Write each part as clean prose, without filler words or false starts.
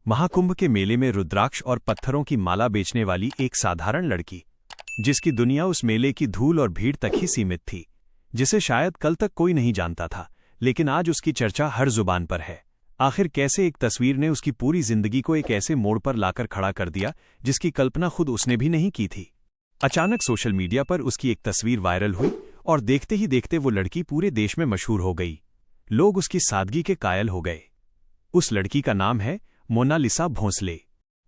महाकुंभ के मेले में रुद्राक्ष और पत्थरों की माला बेचने वाली एक साधारण लड़की, जिसकी दुनिया उस मेले की धूल और भीड़ तक ही सीमित थी, जिसे शायद कल तक कोई नहीं जानता था, लेकिन आज उसकी चर्चा हर जुबान पर है। आखिर कैसे एक तस्वीर ने उसकी पूरी जिंदगी को एक ऐसे मोड़ पर लाकर खड़ा कर दिया जिसकी कल्पना खुद उसने भी नहीं की थी। अचानक सोशल मीडिया पर उसकी एक तस्वीर वायरल हुई और देखते ही देखते वो लड़की पूरे देश में मशहूर हो गई। लोग उसकी सादगी के कायल हो गए। उस लड़की का नाम है मोनालिसा भोंसले।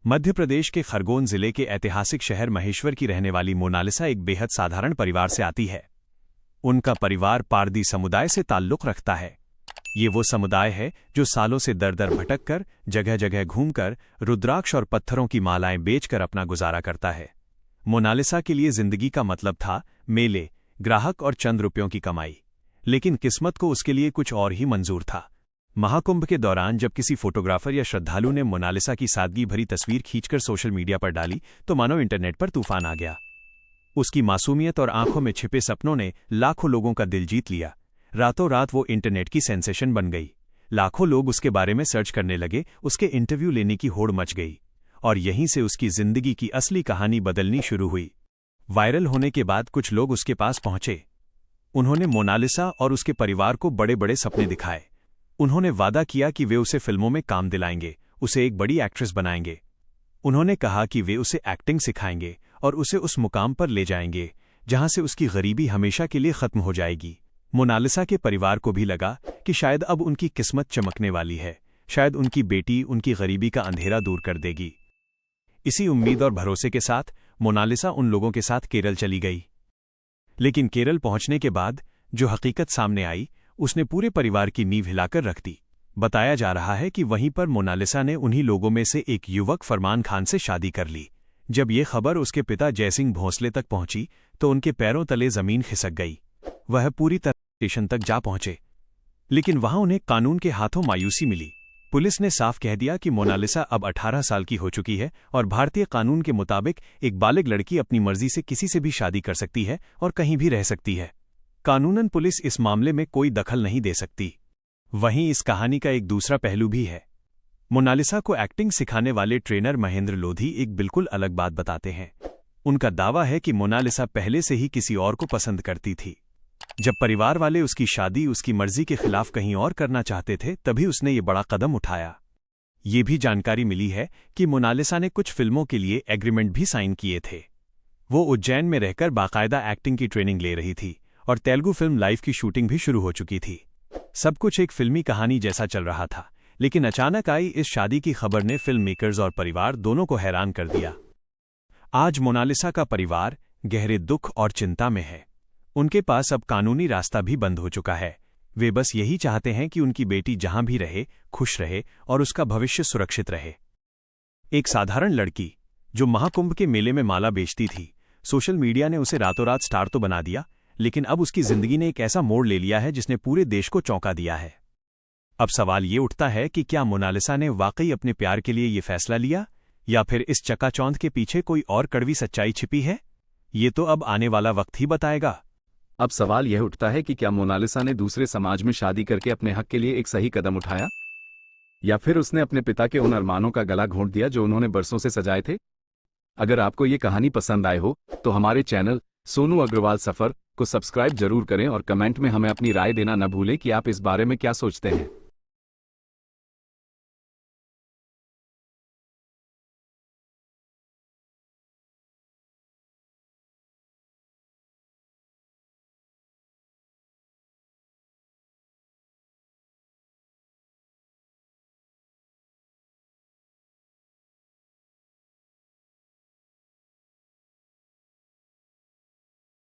मध्य प्रदेश के खरगोन जिले के ऐतिहासिक शहर महेश्वर की रहने वाली मोनालिसा एक बेहद साधारण परिवार से आती है। उनका परिवार पारदी समुदाय से ताल्लुक रखता है। ये वो समुदाय है जो सालों से दर दर भटक कर, जगह जगह घूमकर रुद्राक्ष और पत्थरों की मालाएं बेचकर अपना गुजारा करता है। मोनालिसा के लिए जिंदगी का मतलब था मेले, ग्राहक और चंद रुपयों की कमाई, लेकिन किस्मत को उसके लिए कुछ और ही मंजूर था। महाकुंभ के दौरान जब किसी फोटोग्राफर या श्रद्धालु ने मोनालिसा की सादगी भरी तस्वीर खींचकर सोशल मीडिया पर डाली तो मानो इंटरनेट पर तूफान आ गया। उसकी मासूमियत और आंखों में छिपे सपनों ने लाखों लोगों का दिल जीत लिया। रातों रात वो इंटरनेट की सेंसेशन बन गई। लाखों लोग उसके बारे में सर्च करने लगे, उसके इंटरव्यू लेने की होड़ मच गई और यहीं से उसकी जिंदगी की असली कहानी बदलनी शुरू हुई। वायरल होने के बाद कुछ लोग उसके पास पहुंचे। उन्होंने मोनालिसा और उसके परिवार को बड़े बड़े सपने दिखाए। उन्होंने वादा किया कि वे उसे फिल्मों में काम दिलाएंगे, उसे एक बड़ी एक्ट्रेस बनाएंगे। उन्होंने कहा कि वे उसे एक्टिंग सिखाएंगे और उसे उस मुकाम पर ले जाएंगे जहां से उसकी गरीबी हमेशा के लिए खत्म हो जाएगी। मोनालिसा के परिवार को भी लगा कि शायद अब उनकी किस्मत चमकने वाली है, शायद उनकी बेटी उनकी गरीबी का अंधेरा दूर कर देगी। इसी उम्मीद और भरोसे के साथ मोनालिसा उन लोगों के साथ केरल चली गई। लेकिन केरल पहुंचने के बाद जो हकीकत सामने आई उसने पूरे परिवार की नींव हिलाकर रख दी। बताया जा रहा है कि वहीं पर मोनालिसा ने उन्हीं लोगों में से एक युवक फरमान खान से शादी कर ली। जब ये खबर उसके पिता जयसिंह भोंसले तक पहुंची तो उनके पैरों तले जमीन खिसक गई। वह पूरी तरह स्टेशन तक जा पहुंचे, लेकिन वहां उन्हें कानून के हाथों मायूसी मिली। पुलिस ने साफ कह दिया कि मोनालिसा अब 18 साल की हो चुकी है और भारतीय कानून के मुताबिक एक बालिग लड़की अपनी मर्जी से किसी से भी शादी कर सकती है और कहीं भी रह सकती है। कानूनन पुलिस इस मामले में कोई दखल नहीं दे सकती। वहीं इस कहानी का एक दूसरा पहलू भी है। मोनालिसा को एक्टिंग सिखाने वाले ट्रेनर महेंद्र लोधी एक बिल्कुल अलग बात बताते हैं। उनका दावा है कि मोनालिसा पहले से ही किसी और को पसंद करती थी। जब परिवार वाले उसकी शादी उसकी मर्जी के खिलाफ कहीं और करना चाहते थे तभी उसने ये बड़ा कदम उठाया। ये भी जानकारी मिली है कि मोनालिसा ने कुछ फिल्मों के लिए एग्रीमेंट भी साइन किए थे। वो उज्जैन में रहकर बाकायदा एक्टिंग की ट्रेनिंग ले रही थी और तेलुगु फिल्म लाइफ की शूटिंग भी शुरू हो चुकी थी। सब कुछ एक फिल्मी कहानी जैसा चल रहा था, लेकिन अचानक आई इस शादी की खबर ने फिल्म मेकर्स और परिवार दोनों को हैरान कर दिया। आज मोनालिसा का परिवार गहरे दुख और चिंता में है। उनके पास अब कानूनी रास्ता भी बंद हो चुका है। वे बस यही चाहते हैं कि उनकी बेटी जहां भी रहे खुश रहे और उसका भविष्य सुरक्षित रहे। एक साधारण लड़की जो महाकुंभ के मेले में माला बेचती थी, सोशल मीडिया ने उसे रातों रात स्टार तो बना दिया, लेकिन अब उसकी जिंदगी ने एक ऐसा मोड़ ले लिया है जिसने पूरे देश को चौंका दिया है। अब सवाल ये उठता है कि क्या मोनालिसा ने वाकई अपने प्यार के लिए ये फैसला लिया या फिर इस चकाचौंध के पीछे कोई और कड़वी सच्चाई छिपी है? ये तो अब आने वाला वक्त ही बताएगा। अब सवाल यह उठता है कि क्या मोनालिसा ने दूसरे समाज में शादी करके अपने हक के लिए एक सही कदम उठाया, या फिर उसने अपने पिता के उन अरमानों का गला घोंट दिया जो उन्होंने बरसों से सजाए थे। अगर आपको ये कहानी पसंद आए हो तो हमारे चैनल सोनू अग्रवाल सफर को सब्सक्राइब जरूर करें और कमेंट में हमें अपनी राय देना न भूलें कि आप इस बारे में क्या सोचते हैं।